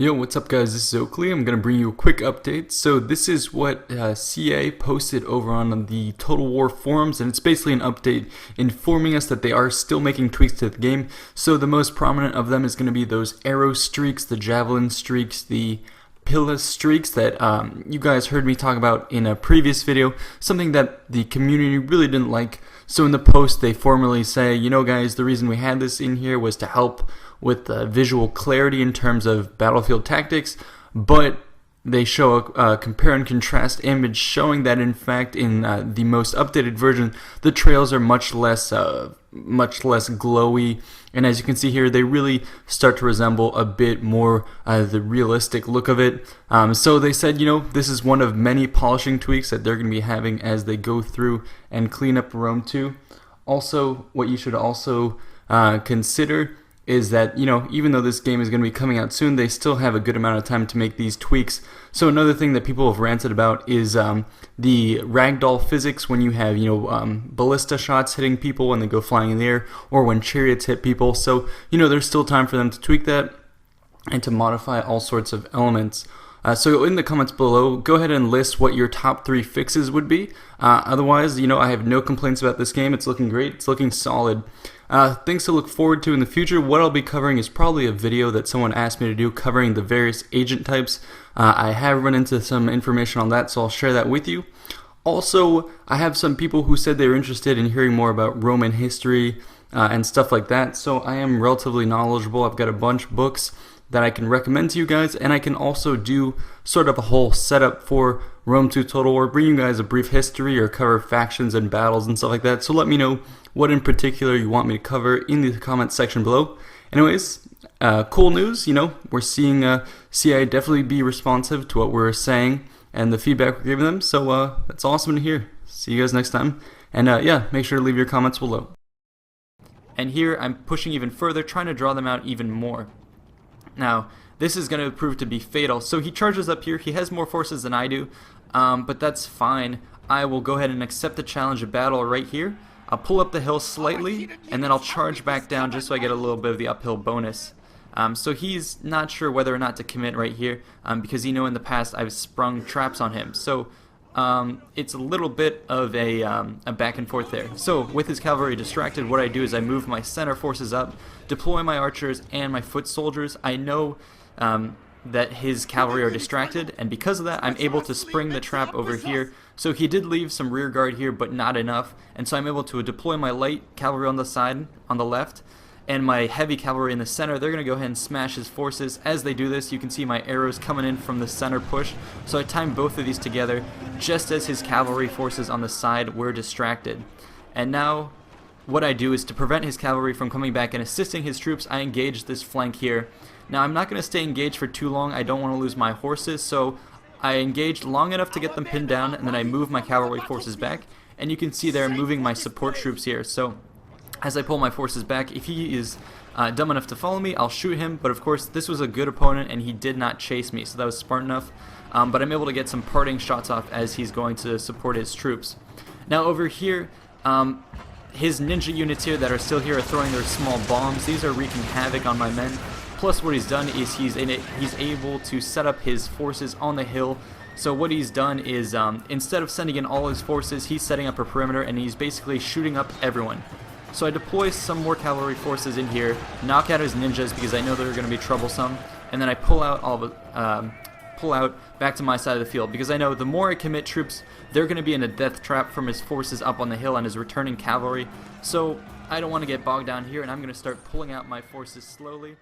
Yo, what's up guys, this is Oakley. I'm going to bring you a quick update. So this is what CA posted over on the Total War forums, and it's basically an update informing us that they are still making tweaks to the game. So the most prominent of them is going to be those arrow streaks, the javelin streaks, the pillar streaks that you guys heard me talk about in a previous video, something that the community really didn't like. So in the post they formally say, you know guys, the reason we had this in here was to help with the visual clarity in terms of battlefield tactics, but they show a compare and contrast image showing that in fact in the most updated version the trails are much less glowy, and as you can see here they really start to resemble a bit more the realistic look of it. So they said, you know, this is one of many polishing tweaks that they're going to be having as they go through and clean up Rome 2. Also, what you should also consider is that, you know, even though this game is going to be coming out soon, they still have a good amount of time to make these tweaks. So another thing that people have ranted about is the ragdoll physics when you have, you know, ballista shots hitting people when they go flying in the air, or when chariots hit people. So, you know, there's still time for them to tweak that and to modify all sorts of elements. So in the comments below, go ahead and list what your top 3 fixes would be. Otherwise, you know, I have no complaints about this game. It's looking great. It's looking solid. Things to look forward to in the future. What I'll be covering is probably a video that someone asked me to do covering the various agent types. I have run into some information on that, so I'll share that with you. Also, I have some people who said they were interested in hearing more about Roman history and stuff like that, so I am relatively knowledgeable. I've got a bunch of books that I can recommend to you guys, and I can also do sort of a whole setup for Rome 2 Total War, bring you guys a brief history or cover factions and battles and stuff like that. So let me know what in particular you want me to cover in the comment section below. Anyways, cool news, you know, we're seeing CI definitely be responsive to what we're saying and the feedback we're giving them, so that's awesome to hear. See you guys next time, and yeah, make sure to leave your comments below. And here I'm pushing even further, trying to draw them out even more. Now, this is going to prove to be fatal. So he charges up here. He has more forces than I do, but that's fine. I will go ahead and accept the challenge of battle right here. I'll pull up the hill slightly, and then I'll charge back down just so I get a little bit of the uphill bonus. So he's not sure whether or not to commit right here, because you know in the past I've sprung traps on him. So it's a little bit of a back and forth there. So with his cavalry distracted, what I do is I move my center forces up, deploy my archers and my foot soldiers. I know that his cavalry are distracted, and because of that I'm able to spring the trap over here. So he did leave some rear guard here, but not enough, and so I'm able to deploy my light cavalry on the side, on the left, and my heavy cavalry in the center. They're going to go ahead and smash his forces. As they do this, you can see my arrows coming in from the center push, so I timed both of these together just as his cavalry forces on the side were distracted. And now what I do is, to prevent his cavalry from coming back and assisting his troops, I engage this flank here. Now I'm not going to stay engaged for too long. I don't want to lose my horses, so I engaged long enough to get them pinned down, and then I move my cavalry forces back, and you can see there I'm moving my support troops here. So as I pull my forces back, if he is dumb enough to follow me, I'll shoot him, but of course this was a good opponent and he did not chase me, so that was smart enough. But I'm able to get some parting shots off as he's going to support his troops. Now over here, his ninja units here that are still here are throwing their small bombs. These are wreaking havoc on my men. Plus what he's done is he's able to set up his forces on the hill. So what he's done is instead of sending in all his forces, he's setting up a perimeter and he's basically shooting up everyone. So I deploy some more cavalry forces in here, knock out his ninjas because I know they're going to be troublesome, and then I pull out back to my side of the field because I know the more I commit troops, they're going to be in a death trap from his forces up on the hill and his returning cavalry. So I don't want to get bogged down here, and I'm going to start pulling out my forces slowly.